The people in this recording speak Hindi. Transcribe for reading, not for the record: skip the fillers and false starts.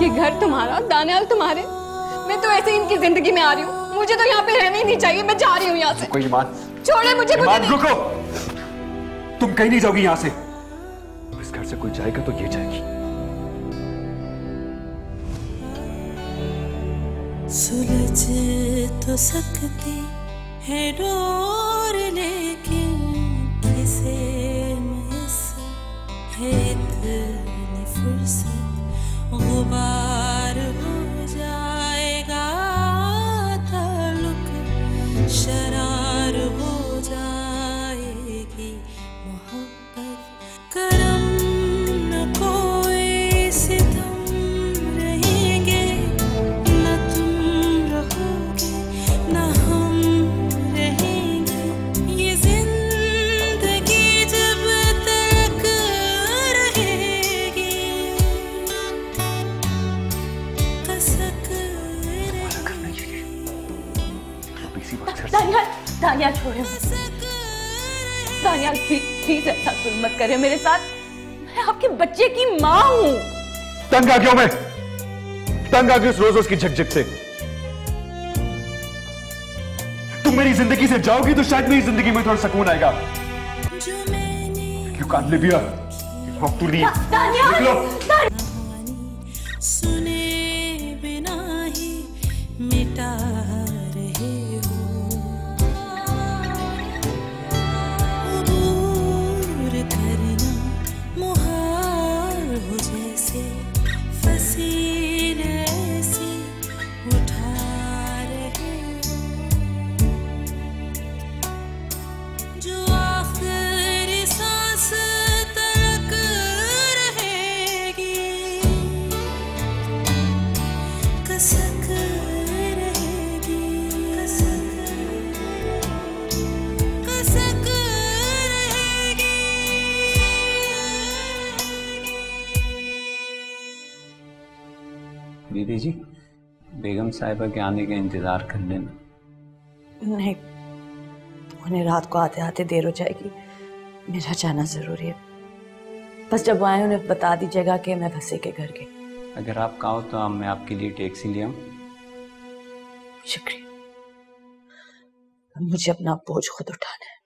ये घर तुम्हारा, दानियाल तुम्हारे। मैं तो ऐसे इनकी जिंदगी में आ रही हूँ, मुझे तो यहाँ पे रहना ही नहीं चाहिए। मैं जा रही हूँ यहाँ से। कोई ईमान, छोड़े मुझे। रुको, तुम कहीं नहीं जाओगी यहाँ से। इस घर से कोई जाएगा तो ये जाएगी। सुलझ तो सकती है डोर, लेकिन किसे मुयस्सर है इतनी फुर्सत। गुबार हो जाएगा ताल्लुक, शरार हो जाएगी मोहब्बत। करम न कोई सितम रहेंगे, न तुम रहोगे न हम रहेंगे। ये जिंदगी जब तक रहेगी कसक रहेगी। दानियाल छोड़े। दानियाल प्लीज ऐसा जुल्म मत करे मेरे साथ। मैं आपके बच्चे की माँ हूँ। तंग आ गया मैं, तंग आ गया इस रोज की झकझक से। तुम मेरी जिंदगी से जाओगी तो शायद मेरी जिंदगी में थोड़ा सुकून आएगा। You can't live here. You have to leave. Daniyal, सुने बिना ही मिटा रहे हो। अबूर करना मुहाल हो जैसे, फसील ऐसी उठा रहे हो। जो आखिरी सांस तक रहेगी कसक रहेगी, कसक रहेगी। दीदी जी, बेगम साहिबा के आने का इंतजार कर लेना। नहीं, उन्हें रात को आते आते देर हो जाएगी। मेरा जाना जरूरी है। बस जब वो आए उन्हें बता दीजिएगा कि मैं फंसे के घर गई। अगर आप कहो तो मैं आपके लिए टैक्सी ले आऊं। शुक्रिया। मुझे अपना बोझ खुद उठाना है।